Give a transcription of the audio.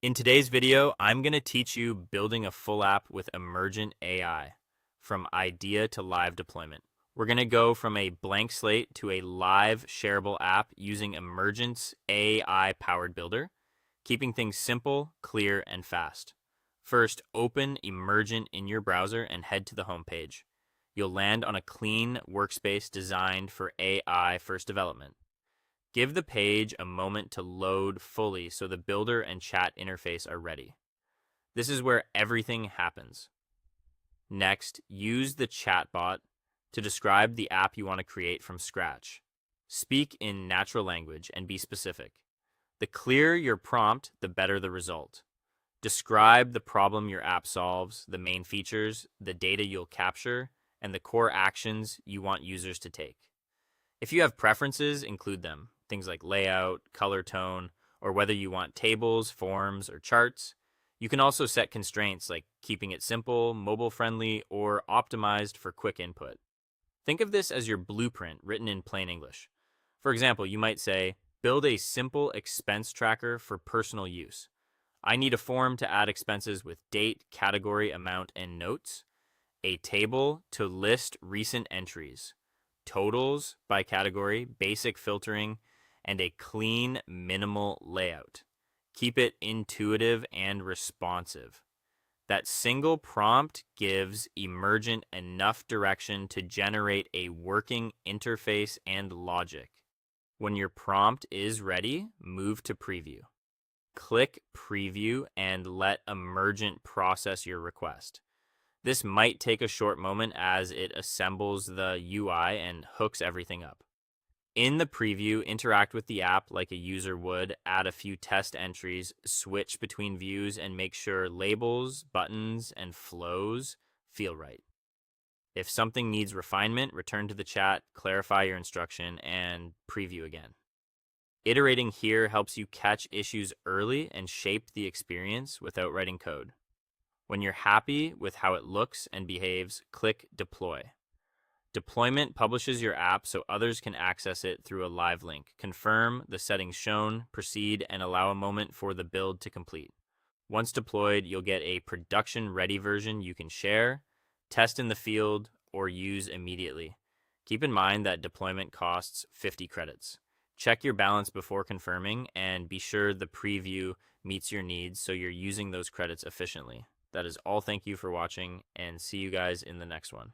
In today's video, I'm going to teach you building a full app with Emergent AI, from idea to live deployment. We're going to go from a blank slate to a live shareable app using Emergent's AI-powered builder, keeping things simple, clear, and fast. First, open Emergent in your browser and head to the home page. You'll land on a clean workspace designed for AI first development. Give the page a moment to load fully so the builder and chat interface are ready. This is where everything happens. Next, use the chatbot to describe the app you want to create from scratch. Speak in natural language and be specific. The clearer your prompt, the better the result. Describe the problem your app solves, the main features, the data you'll capture, and the core actions you want users to take. If you have preferences, include them. Things like layout, color tone, or whether you want tables, forms, or charts. You can also set constraints like keeping it simple, mobile-friendly, or optimized for quick input. Think of this as your blueprint written in plain English. For example, you might say, build a simple expense tracker for personal use. I need a form to add expenses with date, category, amount, and notes. A table to list recent entries. Totals by category, basic filtering, and a clean, minimal layout. Keep it intuitive and responsive. That single prompt gives Emergent enough direction to generate a working interface and logic. When your prompt is ready, move to preview. Click preview and let Emergent process your request. This might take a short moment as it assembles the UI and hooks everything up. In the preview, interact with the app like a user would, add a few test entries, switch between views, and make sure labels, buttons, and flows feel right. If something needs refinement, return to the chat, clarify your instruction, and preview again. Iterating here helps you catch issues early and shape the experience without writing code. When you're happy with how it looks and behaves, click Deploy. Deployment publishes your app so others can access it through a live link. Confirm the settings shown, proceed, and allow a moment for the build to complete. Once deployed, you'll get a production-ready version you can share, test in the field, or use immediately. Keep in mind that deployment costs 50 credits. Check your balance before confirming, and be sure the preview meets your needs so you're using those credits efficiently. That is all. Thank you for watching, and see you guys in the next one.